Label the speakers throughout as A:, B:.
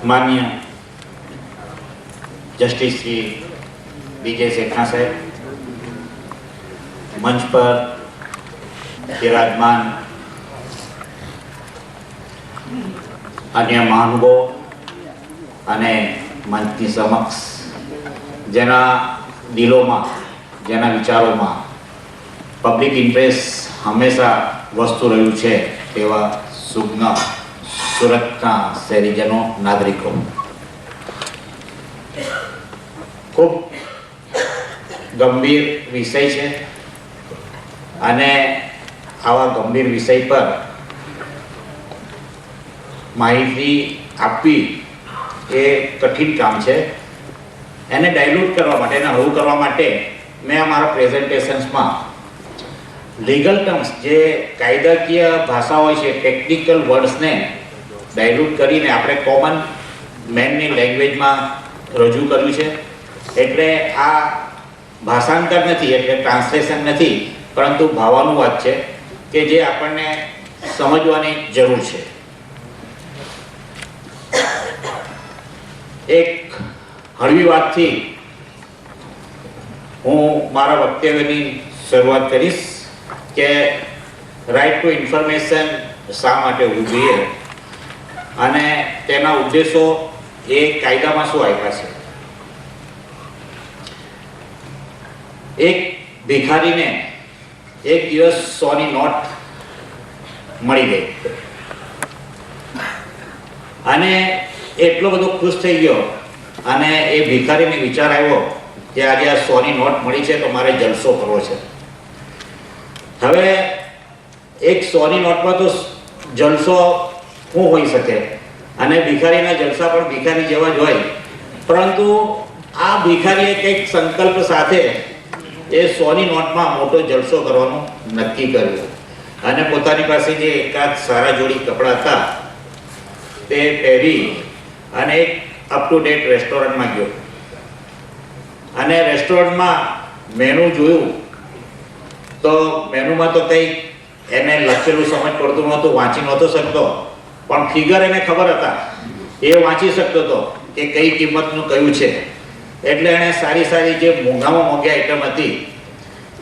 A: माननीय जस्टिस श्री विजय सेठा साहब, मंच पर विराजमान अन्य महानुभावो अने मंचनी समक्ष जेना दिलों जेना विचारों में पब्लिक इंटरेस्ट हमेशा वस्तु रह्यु छे तेवा सुज्ञ सूरतना शहेरीजनों नागरिकों खूब गंभीर विषय है अने आवा गंभीर विषय पर माहिती आपी ए कठिन काम है। एने डायल्यूट करवा माटे एने हळू करवा माटे मैं अमारा प्रेजेंटेशन्स में लीगल टर्म्स जे कायदाकीय भाषा होय छे टेक्निकल वर्ड्स ने डायल्यूट करीने आपणे कॉमन मेननी लैंग्वेज में रजू कर्युं छे। एटले आ भाषांतर नथी, एटले ट्रांसलेशन नथी, परंतु भावानुवाद छे के जे आपणने समजवानी जरूर छे। एक हळवी वातथी हूँ मारा वक्तव्यनी शरूआत करीश के राइट टू इन्फॉर्मेशन शा माटे होवुं जोईए अने तेना उद्देशो ए कायदामां शुं आप्या छे। एक भिखारीने एक दिवस 100 ની नोट मळी गई अने एटलो बधो खुश थई गयो अने ए भिखारीने विचार आव्यो कि आज आ 100 ની नोट मळी छे तो मारे जलसो करवो छे। हवे एक 100 ની नोट में तो जलसो શું હોઈ શકે અને ભિખારીના જલસા પણ ભિખારી જેવા જ હોય, પરંતુ આ ભિખારીએ કંઈક સંકલ્પ સાથે એ 100ની નોટમાં મોટો જલસો કરવાનું નક્કી કર્યું અને પોતાની પાસે જે એકાદ સારા જોડી કપડા હતા તે પહેરી અને એક અપ ટુ ડેટ રેસ્ટોરન્ટમાં ગયો અને રેસ્ટોરન્ટમાં મેનુ જોયું તો મેનુમાં તો કંઈક એને લખેલું સમજ પડતું નહોતું, વાંચી નહોતો શકતો, પણ ફિગર એને ખબર હતા, એ વાંચી શકતો હતો કે કઈ કિંમતનું કયું છે। એટલે એણે સારી સારી જે મોંઘામાં મોંઘી આઈટમ હતી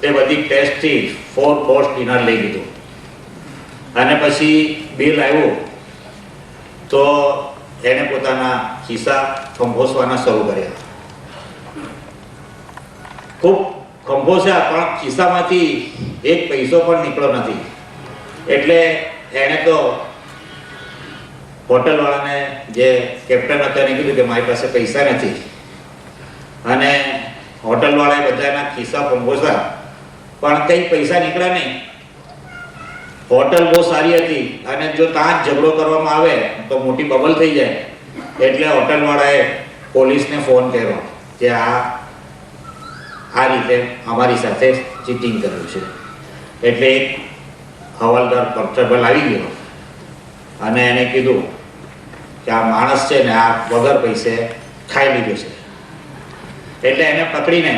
A: તે બધી ટેસ્ટથી 4 કોર્સ ડિનર લઈ લીધું અને પછી બિલ આવ્યું તો એણે પોતાના ખિસ્સા ખંભોસવાના શરૂ કર્યા। ખૂબ ખંભોસ્યા પણ ખિસ્સામાંથી એક પૈસો પણ નીકળ્યો નથી। એટલે એણે તો होटल वाला ने जे कैप्टन था ने कीधुं कि मारी पासे पैसा नहीं अने होटल वाला बधाना खिस्सा पंगोसा पण कई पैसा निकळ्या नहीं। होटल बहुत सारी थी अने जो तां झगड़ो करवामां आवे तो मोटी बबल थई जाए, एटले होटल वाळाए पोलीस ने फोन कर्यो कि आ रीते अमारी साथे चीटिंग कर्युं छे। एटले एक हवालदार कॉन्स्टेबल आवी गयो અને એને કીધું કે આ માણસ છે ને આ વગર પૈસે ખાઈ લીધું છે। એટલે એને પકડીને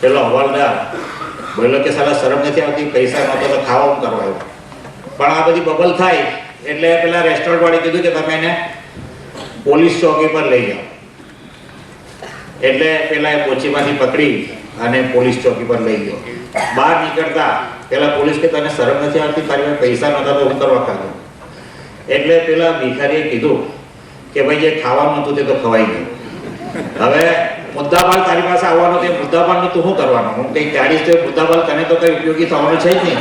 A: પેલો હવાલદાર બોલ્યો કે સાલા શરમ નથી આવતી, પૈસા નહોતો તો ખાવા કરવા આવ્યો, પણ આ બધી બબલ થાય એટલે પેલા રેસ્ટોરન્ટ વાળે કીધું કે તમે એને પોલીસ ચોકી પર લઈ જાઓ। એટલે પેલા પોચીમાંથી પકડી અને પોલીસ ચોકી પર લઈ ગયો। બહાર નીકળતા પેલા પોલીસ કે તને શરમ નથી આવતી, તારી પાસે પૈસા નહોતા તો હું કરવા ખાધું। એટલે પેલા ભિખારીએ કીધું કે ભાઈ જે ખાવાનું હતું તે તો ખવાઈ ગયું, હવે મુદ્દામાલ તારી પાસે આવવાનો તે મુદ્દામાલનું તું શું કરવાનું, હું કંઈક કાઢીશ તો મુદ્દામાલ તને તો કંઈ ઉપયોગી થવાનું છે જ નહીં।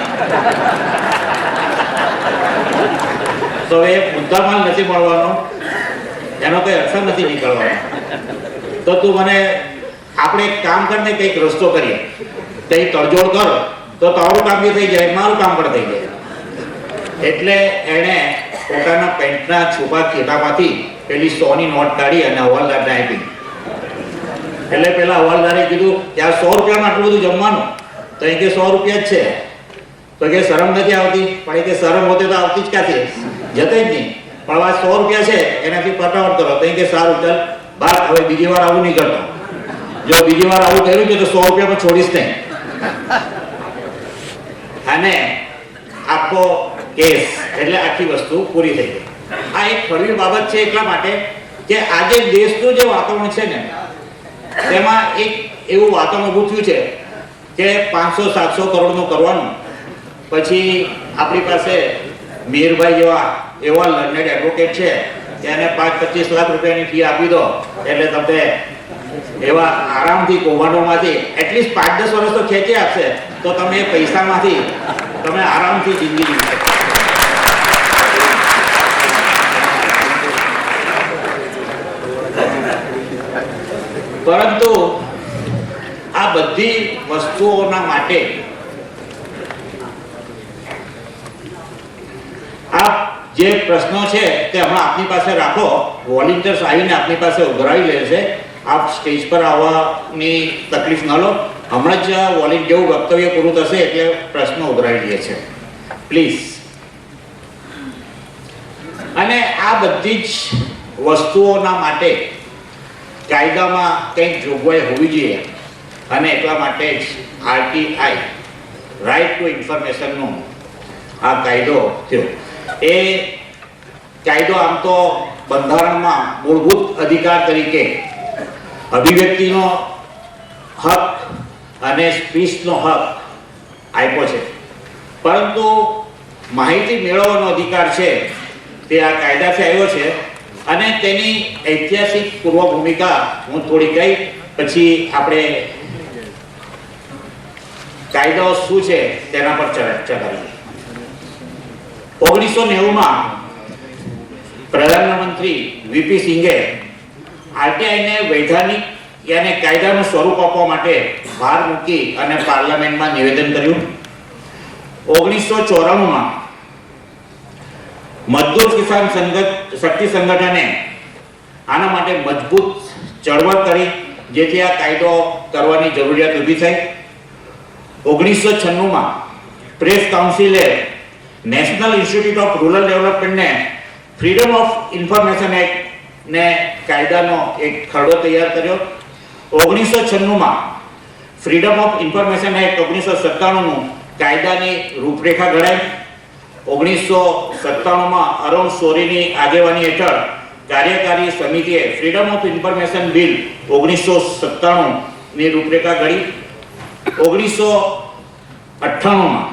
A: તો એ મુદ્દામાલ નથી મળવાનો, એનો કંઈ અસર નથી નીકળવાનો, તો તું મને આપણે એક કામ કરીને કંઈક રસ્તો કરીએ, કંઈ તડજોડ કર તો તારું કામ બી થઈ જાય, મારું કામ પણ થઈ જાય। એટલે એણે પોતાના પેન્ટના છુપા ખીચામાંથી પેલી 100ની નોટ કાઢી અને હવાલદારને આપી। એટલે પેલા હવાલદારે કીધું કે આ 100 રૂપિયામાં આટલું બધું જમવાનું, તો એ કે 100 રૂપિયા જ છે, તો કે શરમ નથી આવતી, પણ એ કે શરમ હોતે તો આવતી જ ક્યાંથી, જતે જ નહીં, પણ આ 100 રૂપિયા છે એનાથી પટાવટ કરો, તો એ કે સારું ચાલ બાર, હવે બીજી વાર આવું નહીં કરતો, જો બીજી વાર આવું કર્યું છે તો 100 રૂપિયામાં છોડીશ નહીં। અને આખો કેસ એટલે આખી વસ્તુ પૂરી થઈ ગઈ। આ એક ફળવી બાબત છે એટલા માટે કે આજે દેશનું જે વાતાવરણ છે ને તેમાં એક એવું વાતાવરણ ઊભું થયું છે કે 500-700 કરોડનું કરવાનું, પછી આપણી પાસે મીરભાઈ જેવા એવા લર્નેડ એડવોકેટ છે તેને 5-25 લાખ રૂપિયાની ફી આપી દો એટલે તમે એવા આરામથી કૌભાંડોમાંથી એટલીસ્ટ 5-10 વર્ષ તો ખેંચી આપશે તો તમે એ પૈસામાંથી તમે આરામથી જિંદગી જીવી શકો. પરંતુ આ બધી વસ્તુઓના માટે આ જે પ્રશ્નો છે તે હમણાં આપની પાસે રાખો, વોલેન્ટિયર્સ આવીને આપની પાસે ઉભરાવી લે છે. આપ સ્ટેજ પર આવવાની તકલીફ ન લો, હમણાં જ વોલેન્ટિયર વક્તવ્ય પૂરું થશે એટલે પ્રશ્નો ઉભરાવી લે છે, પ્લીઝ. અને આ બધી જ વસ્તુઓના માટે કાયદામાં કંઈક જોગવાઈ હોવી જોઈએ અને એટલા માટે જ આરટીઆઈ રાઇટ ટુ ઇન્ફોર્મેશનનો આ કાયદો થયો. એ કાયદો આમ તો બંધારણમાં મૂળભૂત અધિકાર તરીકે અભિવ્યક્તિનો હક અને સ્પીચનો હક આપ્યો છે, પરંતુ માહિતી મેળવવાનો અધિકાર છે તે આ કાયદાથી આવ્યો છે. અને તેની ઐતિહાસિક પૂર્વ ભૂમિકા હું થોડી કહી પછી આપણે કાયદાઓ શું છે તેના પર ચર્ચા કરીએ. 1990માં પ્રધાનમંત્રી વીપી સિંઘે આરટીઆઈને વૈધાનિક યાને કાયદાનું સ્વરૂપ આપવા માટે ભાર મૂકી અને પાર્લામેન્ટમાં નિવેદન કર્યું. 1994માં મજદૂર કિસાન શક્તિ સંગઠને આના માટે મજબૂત ચળવળ કરી જેથી આ કાયદો કરવાની જરૂરિયાત ઊભી થઈ. 1996માં પ્રેસ કાઉન્સિલે નેશનલ ઇન્સ્ટિટ્યૂટ ઓફ રૂરલ ડેવલપમેન્ટને ફ્રીડમ ઓફ ઇન્ફોર્મેશન એક્ટ ને કાયદાનો એક ખરડો તૈયાર કર્યો. 1996માં ફ્રીડમ ઓફ ઇન્ફોર્મેશન એક્ટ 1997નું કાયદાની રૂપરેખા ઘડાઈ. 1997માં અરુણ શોરીની આગેવાની હેઠળ કાર્યકારી સમિતિએ ફ્રીડમ ઓફ ઇન્ફોર્મેશન બિલ 1997ની રૂપરેખા ઘડી. 1998માં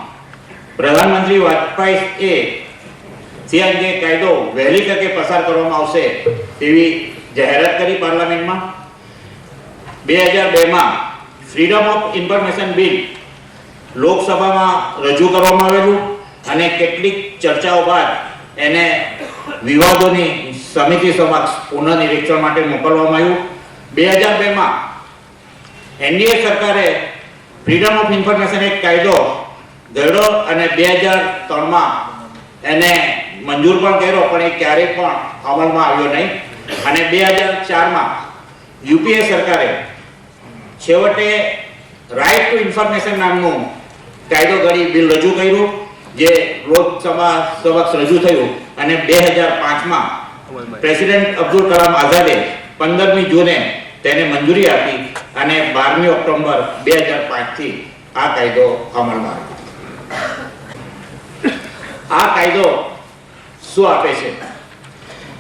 A: પ્રધાનમંત્રી વાજપેયીએ તે અંગે કાયદો વહેલી તકે પસાર કરવામાં આવશે તેવી જાહેરાત કરી પાર્લામેન્ટમાં. 2002માં ફ્રીડમ ઓફ ઇન્ફોર્મેશન બિલ લોકસભામાં રજૂ કરવામાં આવેલું અને કેટલીક ચર્ચાઓ બાદ એને વિવાદોની સમિતિ સમક્ષ પુનઃનિરીક્ષણ માટે મોકલવામાં આવ્યું. 2002માં એનડીએ સરકારે ફ્રીડમ ઓફ ઇન્ફોર્મેશન એક્ટ કાયદો ઘડ્યો અને 2003માં એને મંજૂર પણ કર્યો, પણ એ ક્યારેય પણ અમલમાં આવ્યો નહીં. અને 2004માં યુપીએ સરકારે છેવટે રાઇટ ટુ ઇન્ફોર્મેશન નામનું કાયદો ઘડી બિલ રજૂ કર્યું જે લોકસભા સમક્ષ રજૂ થયું અને 2005માં પ્રેસિડેન્ટ અબ્દુલ કલામ આઝાદે 15મી જૂને તેને મંજૂરી આપી અને 12મી ઓક્ટોબર 2005થી આ કાયદો અમલમાં આવ્યો. આ કાયદો શું આપે છે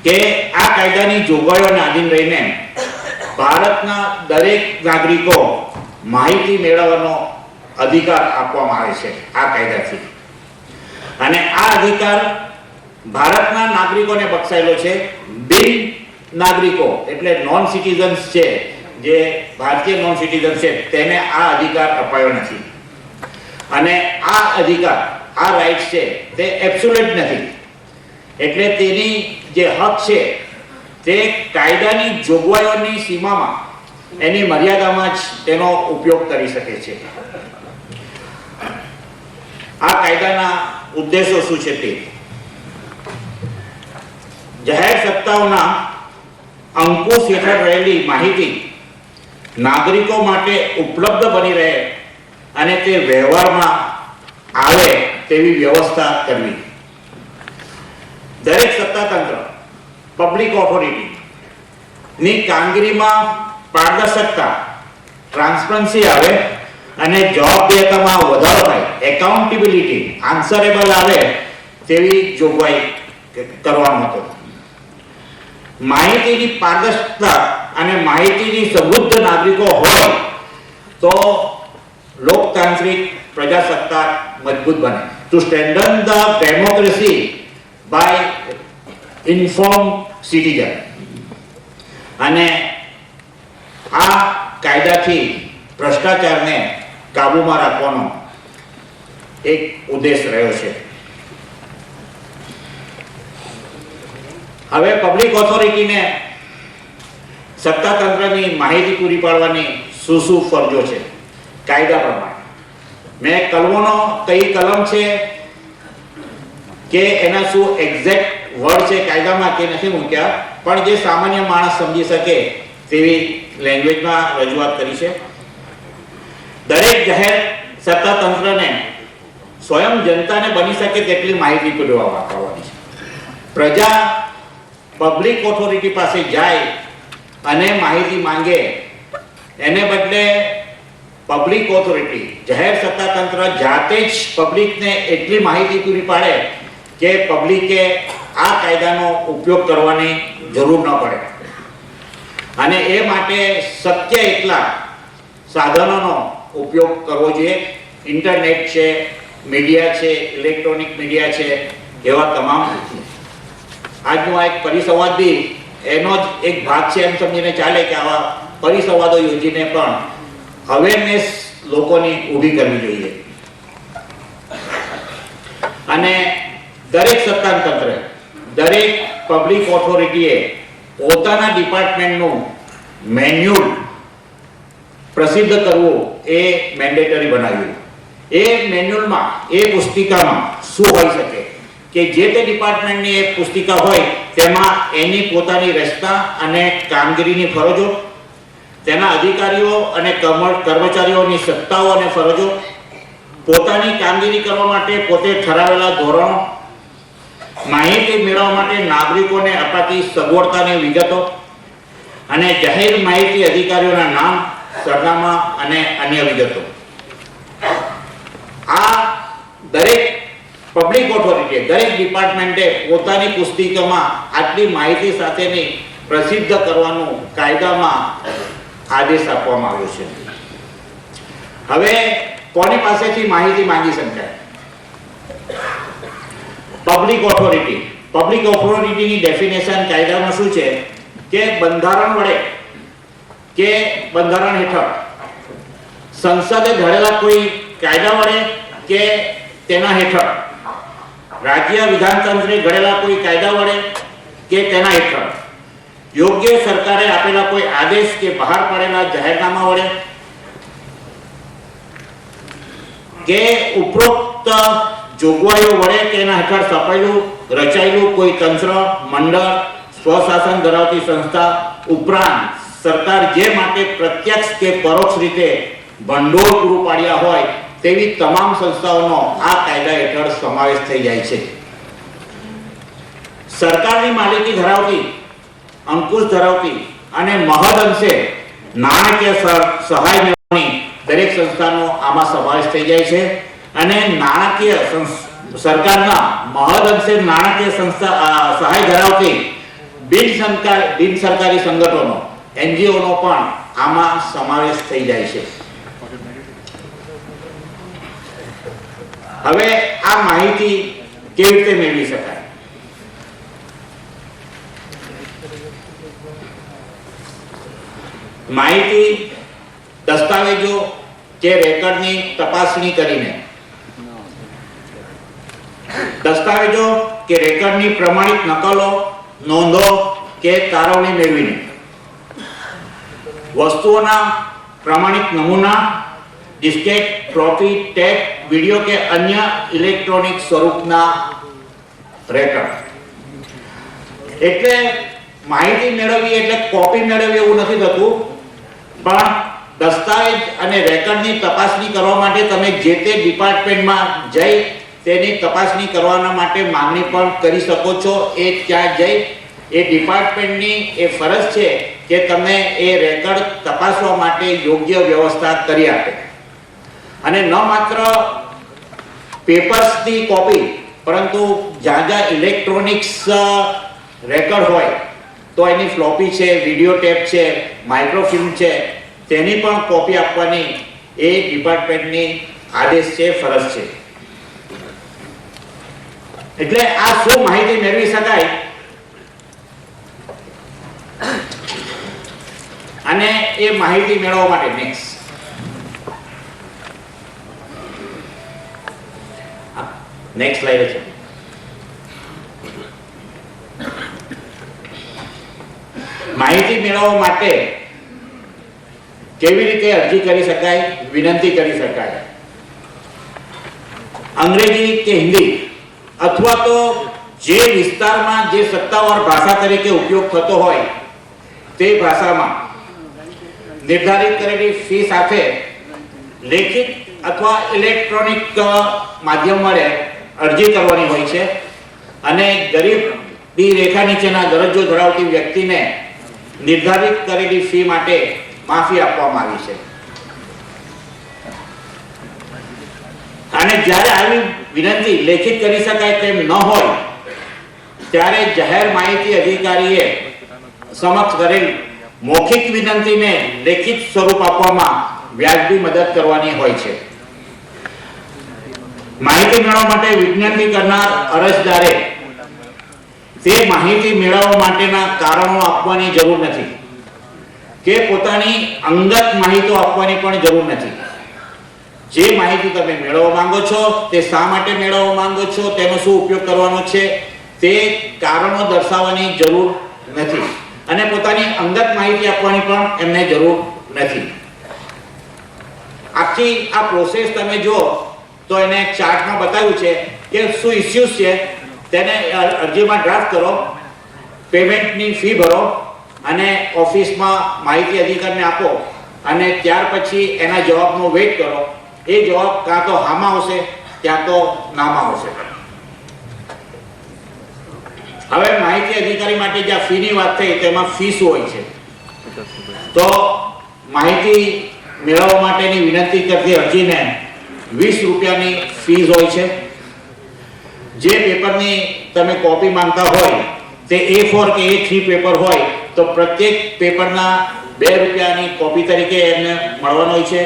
A: કે આ કાયદાની જોગવાઈઓને આધીન રહીને ભારતના દરેક નાગરિકો માહિતી મેળવવાનો અધિકાર આપવામાં આવે છે આ કાયદાથી. અને આ અધિકાર ભારતના નાગરિકોને બક્ષાયેલો છે. બિન નાગરિકો એટલે નોન સિટીઝન્સ છે, જે ભારતીય નોન સિટીઝન છે તેને આ અધિકાર અપાયો નથી. અને આ અધિકાર આ રાઇટ છે તે એબ્સોલ્યુટ નથી, એટલે તેની જે હક છે તે કાયદાની જોગવાઈઓની સીમામાં એની મર્યાદામાં જ તેનો ઉપયોગ કરી શકે છે. આ કાયદાના ઉદ્દેશો શું છે તે જાહેર સત્તાઓના અંકુશ હેઠળ રહેલી માહિતી નાગરિકો માટે ઉપલબ્ધ બની રહે અને તે વ્યવહારમાં આવે તેવી વ્યવસ્થા કરવી. દરેક સત્તાતંત્ર પબ્લિક ઓથોરિટી ની કામગીરીમાં પારદર્શકતા ટ્રાન્સપરન્સી આવે અને જવાબદારીતામાં વધારો થાય, એકાઉન્ટેબિલિટી આન્સરેબલ આવે તેવી જોગવાઈ કરવાનો હતો. માહિતીની પારદર્શકતા અને માહિતીની સમૃદ્ધ નાગરિકો હોય તો લોકતાંત્રિક પ્રજાસત્તાક મજબૂત બને. To strengthen the democracy by inform citizen. અને આ કાયદાથી ભ્રષ્ટાચારને કાબૂમાં રાખવાનો એક ઉદ્દેશ રહ્યો છે. હવે પબ્લિક ઓથોરિટીને સત્તાતંત્રની માહિતી પૂરી પાડવાની શું ફરજો છે કાયદા પ્રમાણે. મેં કલમોનો કઈ કલમ છે કે એના શું એક્ઝેક્ટ વર્ડ છે કાયદામાં કે નથી મૂક્યા, પણ જે સામાન્ય માણસ સમજી શકે તેવી લેંગ્વેજમાં રજૂઆત કરી છે. દરેક જાહેર સત્તાતંત્રને સ્વયં જનતાને બની શકે તેટલી માહિતી પૂરવા પાડવાની છે. પ્રજા પબ્લિક ઓથોરિટી પાસે જાય અને માહિતી માંગે એને બદલે પબ્લિક ઓથોરિટી જાહેર સત્તાતંત્ર જાતે જ પબ્લિકને એટલી માહિતી પૂરી પાડે કે પબ્લિકે આ કાયદાનો ઉપયોગ કરવાની જરૂર ન પડે. અને એ માટે શક્ય એટલા સાધનોનો ઉપયોગ કરવો જોઈએ. ઇન્ટરનેટ છે, મીડિયા છે, ઇલેક્ટ્રોનિક મીડિયા છે, એવા તમામ. આજનો આ એક પરિસંવાદ બી એનો જ એક ભાગ છે એમ સમજીને ચાલે કે આવા પરિસંવાદો યોજીને પણ અવેરનેસ લોકોની ઊભી કરવી જોઈએ. અને દરેક સત્તાતંત્ર, દરેક પબ્લિક ઓથોરિટીએ પોતાના ડિપાર્ટમેન્ટનું મેન્યુઅલ પ્રસિદ્ધ કરવું એ મેન્ડેટરી બનાવ્યું. એ મેન્યુઅલમાં, એ પુસ્તિકામાં શું હોઈ શકે કે જે તે ડિપાર્ટમેન્ટની એક પુસ્તિકા હોય તેમાં એની પોતાની રચના અને કામગીરીની ફરજો, તેના અધિકારીઓ અને કર્મચારીઓની સત્તાઓ અને ફરજો, પોતાની કામગીરી કરવા માટે પોતે ઠરાવેલા ધોરણો, માહિતી મેળવવા માટે નાગરિકોને અપાતી સગવડતાની વિગતો અને જાહેર માહિતી અધિકારીઓના નામ, સરનામા અને અન્ય વિગતો. આ દરેક પબ્લિક ઓથોરિટી, દરેક ડિપાર્ટમેન્ટે પોતાની પુસ્તિકામાં આટલી માહિતી સાથેની પ્રસિદ્ધ કરવાનું કાયદામાં આદેશ આપવામાં આવ્યો છે. હવે કોની પાસેથી માહિતી માંગી શકાય? Public authority. પબ્લિક ઓથોરિટીની ડેફિનેશન કાયદામાં શું છે કે બંધારણ વડે કે બંધારણ હેઠળ સંસદે ઘડેલા કોઈ કાયદા વડે કે તેના હેઠળ, રાજ્ય વિધાનતંત્રે ઘડેલા કોઈ કાયદા વડે કે તેના હેઠળ, યોગ્ય સરકારે આપેલા કોઈ આદેશ કે બહાર પાડેલા જાહેરનામા વડે કે ઉપરોક્ત જોગવાઈઓ વડે કે એના હેઠળ સ્થપાયેલું રચાયેલું કોઈ તંત્ર, મંડળ, સ્વશાસન ધરાવતી સંસ્થા ઉપરાંત સરકાર જે માટે પ્રત્યક્ષ કે પરોક્ષ રીતે ભંડોળ પૂરું પાડ્યા હોય તેવી તમામ સંસ્થાઓનો આ કાયદા હેઠળ સમાવેશ થઈ જાય છે. સરકારની માલિકી ધરાવતી, અંકુશ ધરાવતી અને મહદ અંશે નાણાકીય સહાય મેળવવાની દરેક સંસ્થાનો આમાં સમાવેશ થઈ જાય છે. અને નાણાકીય સરકારના મહદ અંશે નાણાકીય સહાય ધરાવતી બિન સરકારી સંગઠનો, એનજીઓનો પણ આમાં સમાવેશ થઈ જાય છે. હવે આ માહિતી કેવી રીતે મેળવી શકાય? માહિતી દસ્તાવેજો કે રેકર્ડની તપાસણી કરીને, દસ્તાવેજો કે રેકર્ડની પ્રમાણિત નકલો, નોંધો કે તારવણી મેળવીને, વસ્તુઓના પ્રમાણિત નમૂના, ડિસ્કેટ, ફ્લોપી, ટેપ, વિડીયો કે અન્ય ઇલેક્ટ્રોનિક સ્વરૂપના રેકર્ડ. એટલે માહિતી મેળવવી એટલે કોપી મેળવવી એવું નથી થતું, પણ દસ્તાવેજ અને રેકર્ડની તપાસણી કરવા માટે તમે જે તે ડિપાર્ટમેન્ટમાં જઈ તેની તપાસણી કરવાના માટે માંગણી પણ કરી શકો છો. એ ત્યાં જઈ એ ડિપાર્ટમેન્ટની એ ફરજ છે કે તમે એ રેકર્ડ તપાસવા માટે યોગ્ય વ્યવસ્થા કરી આપે. અને ન માત્ર પેપર્સની કોપી, પરંતુ જ્યાં જ્યાં ઇલેક્ટ્રોનિક્સ રેકર્ડ હોય તો એની ફ્લોપી છે, વિડીયો ટેપ છે, માઇક્રોફિલ્મ છે, તેની પણ કોપી આપવાની એ ડિપાર્ટમેન્ટની આદેશ છે, ફરજ છે. એટલે આ શું માહિતી મેળવી શકાય અને એ માહિતી મેળવવા માટે નેક્સ્ટ સ્લાઇડ છે. માહિતી મેળવવા માટે કેવી રીતે અરજી કરી શકાય, વિનંતી કરી શકાય? અંગ્રેજી કે હિન્દી અથવા તો જે વિસ્તારમાં જે સત્તાવાર ભાષા તરીકે ઉપયોગ થતો હોય તે ભાષામાં નિર્ધારિત કરેલી ફી સાથે લેખિત અથવા ઇલેક્ટ્રોનિક માધ્યમ વડે અરજી કરવાની હોય છે અને ગરીબી રેખા નીચેના દરજ્જો ધરાવતી વ્યક્તિને નિર્ધારિત કરેલી ફી માટે માફી આપવામાં આવી છે. અને જ્યારે આવી વિનંતી લેખિત કરી શકાય તેમ ન હોય ત્યારે જાહેર માહિતી અધિકારીએ સમક્ષ કરેલ મૌખિક વિનંતીને લેખિત સ્વરૂપ આપવામાં વ્યાજબી મદદ કરવાની હોય છે. માહિતી મેળવવા માટે વિનંતી કરનાર અરજદારે તે માહિતી મેળવવા માટેના કારણો આપવાની જરૂર નથી કે પોતાની અંગત માહિતી આપવાની પણ જરૂર નથી. જે માહિતી તમે મેળવવા માંગો છો તે શા માટે મેળવવા માંગો છો, તેનો શું ઉપયોગ કરવાનો છે તે કારણો દર્શાવવાની જરૂર નથી અને પોતાની અંગત માહિતી આપવાની પણ એમને જરૂર નથી. આખી આ પ્રોસેસ તમે જો તો એને ચાર્ટમાં બતાવ્યું છે કે શું ઇસ્યુઝ છે તેને અરજીમાં ડ્રાફ્ટ કરો, પેમેન્ટની ફી ભરો અને ઓફિસમાં માહિતી અધિકારીને આપો અને ત્યાર પછી એના જવાબનો વેઇટ કરો. એ જવાબ કાં તો હામાં આવશે ક્યાં તો નામાં આવશે. હવે માહિતી અધિકારી માટે જ્યાં ફીની વાત થઈ તેમાં ફી શું હોય છે? તો માહિતી મેળવવા માટેની વિનંતી કરતી અરજીને 20 રૂપિયાની ફીસ હોય છે. જે પેપરની તમે કોપી માંગતા હોય તે A4 કે A3 પેપર હોય તો પ્રત્યેક પેપરના 2 રૂપિયાની કોપી તરીકે એમને મળવાનો હોય છે.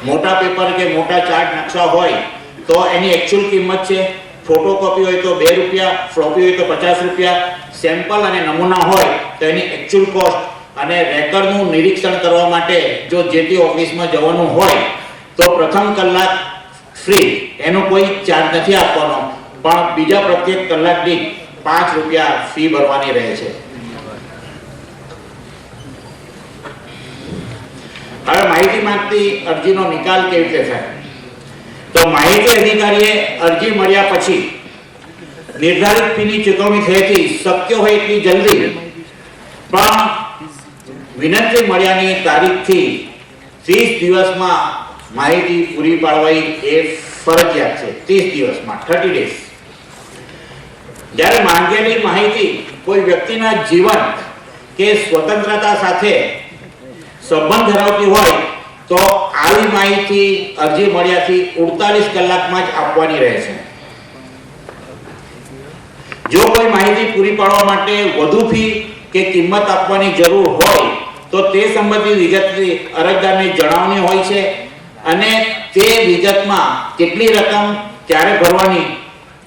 A: મોટા પેપર કે મોટા ચાર્ટ નકશા હોય તો એની એકચ્યુઅલ કિંમત છે. ફોટોકોપી હોય તો 2 રૂપિયા, ફ્લોપી હોય તો 50 રૂપિયા, સેમ્પલ અને નમૂના હોય તો એની એકચ્યુઅલ કોસ્ટ અને રેકર્ડનું નિરીક્ષણ કરવા માટે જો જે તે ઓફિસમાં જવાનું હોય તો પ્રથમ કલાક ફ્રી, એનો કોઈ ચાર્જ નથી આપવાનો, પણ બીજા પ્રત્યેક કલાક દીઠ 5 રૂપિયા ફી ભરવાની રહે છે. હવે માહિતી માંગતી અરજીનો નિકાલ કેવી રીતે થાય? તો માહિતી અધિકારીએ અરજી મળ્યા પછી નિર્ધારિત ફીની ચૂકવણી થયેથી શક્ય હોય એટલી જલ્દી પણ વિનંતી મળ્યાની તારીખથી 30 દિવસમાં માહિતી પૂરી પાડવી એ ફરજિયાત છે. 30 દિવસમાં, 30 days. જ્યારે માંગેલી માહિતી કોઈ વ્યક્તિના જીવન કે સ્વતંત્રતા સાથે સંબંધ ધરાવતી હોય તો આવી માહિતી અરજી મળ્યાથી 48 કલાકમાં જ આપવાની રહે છે. જો કોઈ માહિતી પૂરી પાડવા માટે વધુ ફી કે કિંમત આપવાની જરૂર હોય તો તે સંબંધિત વિગતથી અરજદારને જણાવવાની હોય છે અને તે વિગતમાં કેટલી રકમ ક્યારે ભરવાની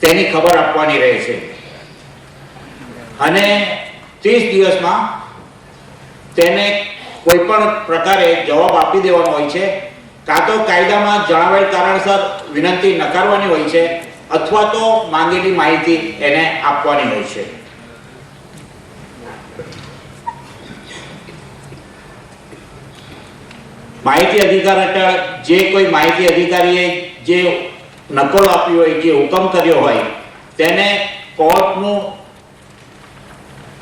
A: તેની ખબર આપવાની રહે છે અને 30 દિવસમાં તેને કોઈ પણ પ્રકારે જવાબ આપી દેવાનો હોય છે. કાં તો કાયદામાં જણાવેલ કારણસર વિનંતી નકારવાની હોય છે અથવા તો માંગેલી માહિતી એને આપવાની હોય છે. માહિતી અધિકાર હેઠળ જે કોઈ માહિતી અધિકારીએ જે નકલ આપી હોય, જે હુકમ કર્યો હોય તેને કોર્ટનું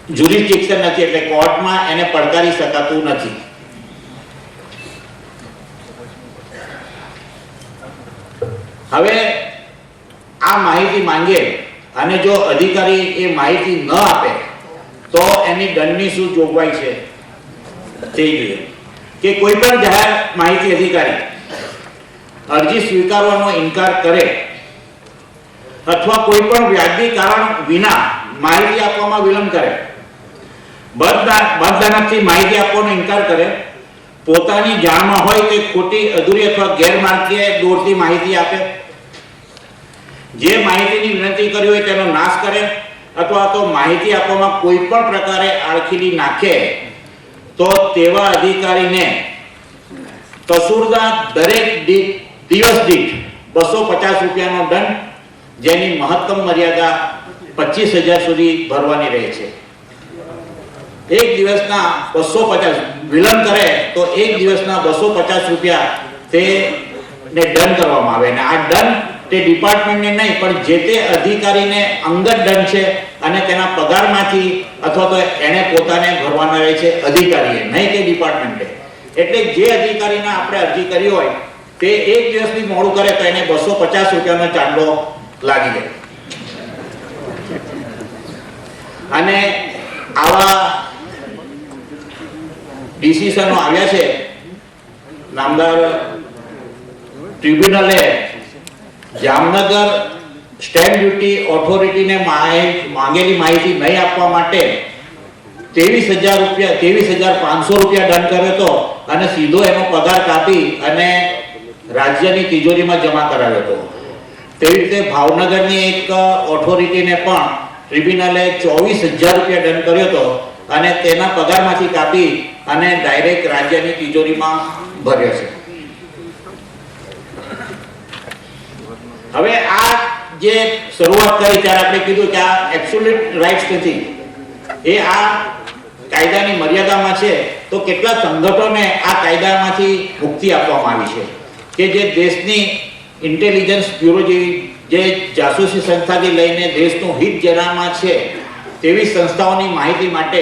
A: જ્યુરિસ્ડિક્શન નથી, એટલે કોર્ટમાં એને પડકારી શકાતું નથી. હવે આ માહિતી માંગે અને જો અધિકારી એ માહિતી ન આપે તો એની દંડની શું જોગવાઈ છે તે જોઈએ. કે કોઈ પણ જાહેર માહિતી અધિકારી અરજી સ્વીકારવાનો ઇનકાર કરે અથવા કોઈ પણ વ્યાજબી કારણ વિના માહિતી આપવામાં વિલંબ કરે બદદાનતથી માહિતી આપવાનો ઇનકાર કરે, પોતાની જાણમાં હોય તે ખોટી, અધૂરી અથવા ગેરમાર્ગીય દોરથી માહિતી આપે, જે માહિતીની વિનંતી કરી હોય તેનો નાશ કરે અથવા તો માહિતી આપવામાં કોઈ પણ પ્રકારે આડખીલી નાખે તો તેવા અધિકારીને કસૂરદાર દરેક દિવસ દીઠ 250 રૂપિયાનો દંડ, જેની મહત્તમ મર્યાદા 25,000 સુધી ભરવાની રહે છે. એક દિવસના 250, વિલંબ કરે તો એક દિવસના 250 રૂપિયા તેને દંડ કરવામાં આવે. અને આ દંડ તે ડિપાર્ટમેન્ટને નહીં પણ જે તે અધિકારીને અંગત દંડ છે અને તેના પગારમાંથી અથવા તો એને પોતાને ભરવાના રહે છે, અધિકારીએ, નહીં કે ડિપાર્ટમેન્ટે. એટલે જે અધિકારીને આપણે અરજી કરી હોય તે એક દિવસથી મોડું કરે તો એને 250 રૂપિયાનો ચાંદલો લાગી જાય. અને આવા ડિસિઝનો આવ્યા છે. નામદાર ટ્રિબ્યુનલે જામનગર સ્ટેમ્પ ડ્યુટી ઓથોરિટીને માંગેલી માહિતી નહીં આપવા માટે 23,500 રૂપિયા દંડ કર્યો હતો અને સીધો એનો પગાર કાપી અને રાજ્યની તિજોરીમાં જમા કરાવ્યો હતો. તેવી રીતે ભાવનગરની એક ઓથોરિટીને પણ ટ્રિબ્યુનલે 24,000 રૂપિયા દંડ કર્યો હતો અને તેના પગારમાંથી કાપી અને ડાયરેક્ટ રાજ્યની તિજોરીમાં ભર્યો છે. હવે આ જે શરૂઆત કરી ત્યારે આપણે કીધું કે આ એબ્સોલ્યુટ રાઇટ્સ નથી, એ આ કાયદાની મર્યાદામાં છે. તો કેટલા સંગઠનોને આ કાયદામાંથી મુક્તિ આપવામાં આવી છે કે જે દેશની ઇન્ટેલિજન્સ બ્યુરો જેવી, જે જાસૂસી સંસ્થાથી લઈને દેશનું હિત જેનામાં છે તેવી સંસ્થાઓની માહિતી માટે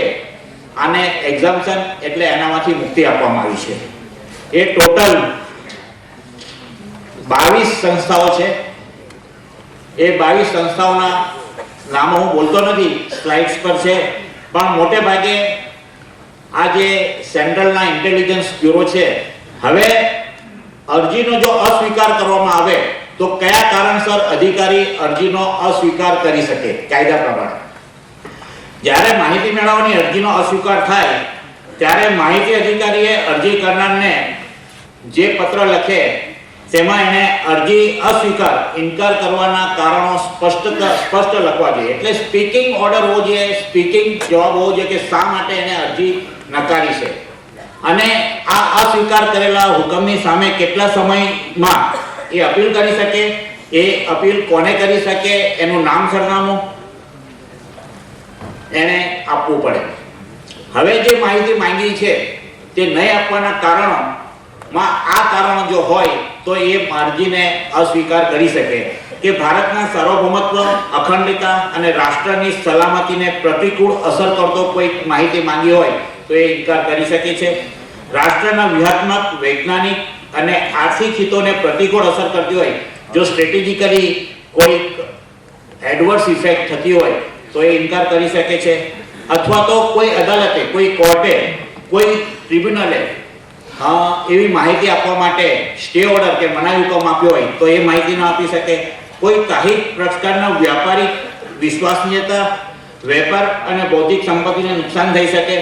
A: આને એક્ઝામ્પશન એટલે એનામાંથી મુક્તિ આપવામાં આવી છે. એ ટોટલ 22 સંસ્થાઓ છે. એ 22 સંસ્થાઓના નામો હું બોલતો નથી, સ્લાઇડ્સ પર છે, પણ મોટે ભાગે આ જે સેન્ટ્રલના ઇન્ટેલિજન્સ બ્યુરો છે, હવે અરજીનો જો અસ્વીકાર કરવામાં આવે તો કયા કારણસર અધિકારી અરજીનો અસ્વીકાર કરી શકે કાયદા પ્રમાણે. જ્યારે માહિતી મેળવવાની અરજીનો અસ્વીકાર થાય ત્યારે માહિતી અધિકારીએ અરજી કરનારને જે પત્ર લખે તેમાં એને અરજી અસ્વીકાર, ઇનકાર કરવાના કારણો સ્પષ્ટ લખવા જોઈએ. એટલે સ્પીકિંગ ઓર્ડર હોવો જોઈએ, સ્પીકિંગ જવાબ હોવો જોઈએ કે શા માટે એને અરજી નકારી છે અને આ અસ્વીકાર કરેલા હુકમની સામે કેટલા સમયમાં એ અપીલ કરી શકે, એ અપીલ કોને કરી શકે, એનું નામ, સરનામું એને આપવું પડે. હવે જે માહિતી માંગી છે તે નહીં આપવાના કારણોમાં આ કારણો જો હોય તો એ અરજીને અસ્વીકાર કરી શકે કે ભારતના સાર્વભૌમત્વ, અખંડિતતા અને રાષ્ટ્રની સલામતીને પ્રતિકૂળ અસર કરતો કોઈ માહિતી માંગી હોય તો એ ઇનકાર કરી શકે છે. રાષ્ટ્રના વ્યૂહાત્મક, વૈજ્ઞાનિક અને આર્થિક હિતોને પ્રતિકૂળ અસર કરતી હોય, જો સ્ટ્રેટેજિકલી કોઈ એડવર્સ ઇફેક્ટ થતી હોય તો એ ઇનકાર કરી શકે છે. અથવા તો કોઈ અદાલતે, કોઈ કોર્ટે, કોઈ ટ્રિબ્યુનલે એવી માહિતી આપવા માટે સ્ટે ઓર્ડર કે મનાઈ હુકમ આપ્યો હોય તો એ માહિતી ન આપી શકે. કોઈ કાહિક પ્રકારના વ્યાપારિક વિશ્વસનીયતા, વેપાર અને બૌદ્ધિક સંપત્તિને નુકસાન થઈ શકે.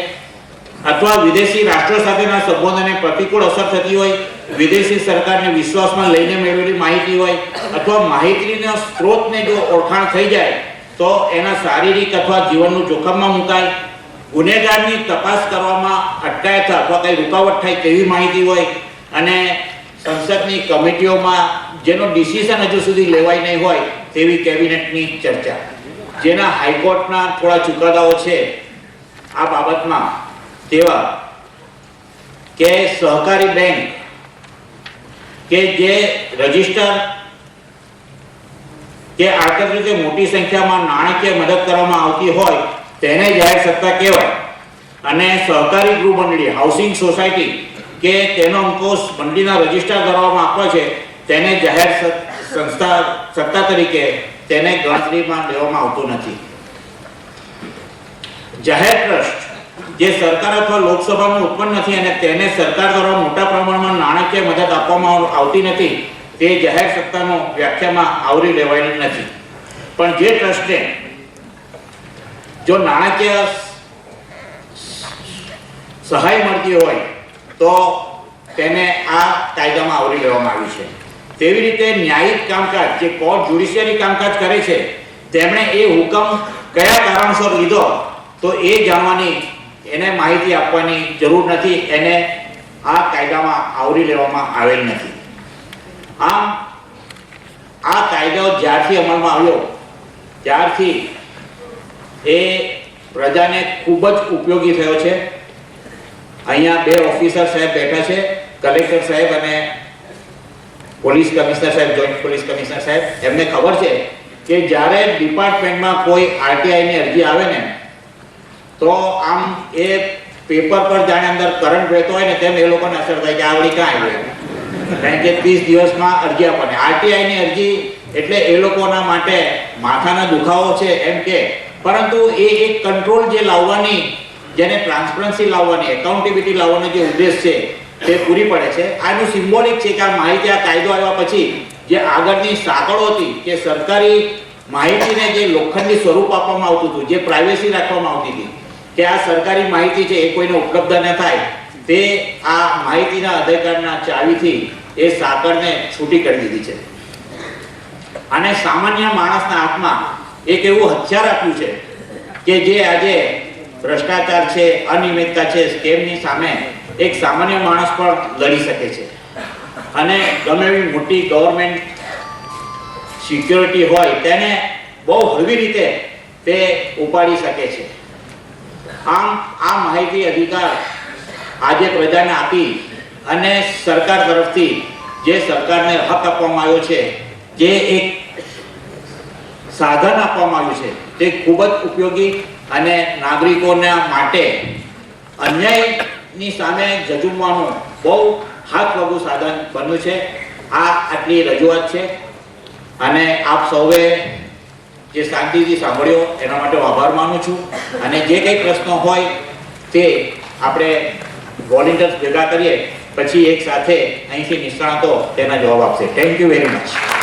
A: અથવા વિદેશી રાષ્ટ્રો સાથેના સંબંધોને પ્રતિકૂળ અસર થતી હોય, વિદેશી સરકારને વિશ્વાસમાં લઈને મેળવેલી માહિતી હોય, અથવા માહિતીના સ્ત્રોતને જો ઓળખાણ થઈ જાય તો એના શારીરિક અથવા જીવનનું જોખમમાં મુકાય, ગુનેગારની તપાસ કરવામાં અટકાયત અથવા કંઈ રૂકાવટ થાય તેવી માહિતી હોય, અને સંસદની કમિટીઓમાં જેનો ડિસિઝન હજુ સુધી લેવાય નહીં હોય તેવી કેબિનેટની ચર્ચા. જેના હાઈકોર્ટના થોડા ચુકાદાઓ છે આ બાબતમાં, તેવા કે સહકારી બેંક કે જે રજિસ્ટર કે આર્થિક રીતે મોટી સંખ્યામાં નાણાકીય મદદ કરવામાં આવતી હોય તેને જાહેર સત્તા કહેવાય. અને સહકારી ગૃહ મંડળી, હાઉસિંગ સોસાયટી કે તેનો અંકોશ મંડળીના રજિસ્ટર કરવામાં આપ્યો છે તેને જાહેર સત્તા તરીકે તેને ગણતરીમાં લેવામાં આવતું નથી. જાહેર ટ્રસ્ટ જે સરકાર અથવા લોકસભામાં ઉત્પન્ન નથી અને તેને સરકાર દ્વારા મોટા પ્રમાણમાં નાણાકીય મદદ આપવામાં આવતી નથી, તે જાહેર સત્તાનો વ્યાખ્યામાં આવરી લેવાયેલી નથી. પણ જે ટ્રસ્ટને જો નાણાકીય સહાય મળતી હોય તો તેને આ કાયદામાં આવરી લેવામાં આવ્યું છે. તેવી રીતે ન્યાયિક કામકાજ જે કોર્ટ જ્યુડિશિયરી કામકાજ કરે છે તેમણે એ હુકમ કયા કારણસર લીધો તો એ જાણવાની એને માહિતી આપવાની જરૂર નથી, એને આ કાયદામાં આવરી લેવામાં આવેલ નથી. આમ આ કાયદો જ્યારથી અમલમાં આવ્યો ત્યારથી એ પ્રજાને ખૂબ જ ઉપયોગી થયો છે. અહીંયા બે ઓફિસર સાહેબ બેઠા છે, કલેક્ટર સાહેબ અને પોલીસ કમિશનર સાહેબ, જોઈન્ટ પોલીસ કમિશનર સાહેબ. એમને ખબર છે કે જ્યારે ડિપાર્ટમેન્ટમાં કોઈ આરટીઆઈની અરજી આવે ને તો આમ એ પેપર પર જાણે અંદર કરંટ વહેતો હોય ને તેમ એ લોકોને અસર થાય કે આવડી ક્યાં આવી, કારણ કે 30 દિવસમાં અરજી આપવાની. આરટીઆઈની અરજી એટલે એ લોકોના માટે માથાના દુખાવો છે એમ કે, પરંતુ એ એક કંટ્રોલ જે લાવવાની, જેને ટ્રાન્સપરન્સી લાવવાની, એકાઉન્ટેબિલિટી લાવવાનો જે ઉદ્દેશ છે તે પૂરી પડે છે. આનું સિમ્બોલિક છે કે આ માહિતી, આ કાયદો આવ્યા પછી જે આગળની સાંકળો હતી કે સરકારી માહિતીને જે લોખંડી સ્વરૂપ આપવામાં આવતું હતું, જે પ્રાઇવેસી રાખવામાં આવતી હતી કે આ સરકારી માહિતી છે એ કોઈને ઉપલબ્ધ ન થાય, તે આ માહિતીના અધિકારના ચાવીથી એ સાંકળને છૂટી કરી દીધી છે. અને સામાન્ય માણસના હાથમાં એક એવું હથિયાર આપ્યું છે કે જે આજે ભ્રષ્ટાચાર છે, અનિયમિતતા છે, સ્કેમની સામે એક સામાન્ય માણસ પણ લડી શકે છે. અને ગમે એવી મોટી ગવર્મેન્ટ સિક્યોરિટી હોય તેને બહુ હળવી રીતે તે ઉપાડી શકે છે. આમ આ માહિતી અધિકાર આજે પ્રજાને આપી અને સરકાર તરફથી જે સરકારને હક આપવામાં આવ્યો છે, જે એક સાધન આપવામાં આવ્યું છે, તે ખૂબ જ ઉપયોગી અને નાગરિકોના માટે અન્યાયની સામે ઝઝૂમવાનું બહુ હાથવગું સાધન બન્યું છે. આ આટલી રજૂઆત છે અને આપ સૌએ જે શાંતિથી સાંભળ્યો એના માટે આભાર માનું છું. અને જે કંઈ પ્રશ્નો હોય તે આપણે વોલેન્ટિયર્સ ભેગા કરીએ પછી એક સાથે અહીંથી નિષ્ણાતો તેના જવાબ આપશે. Thank you very much.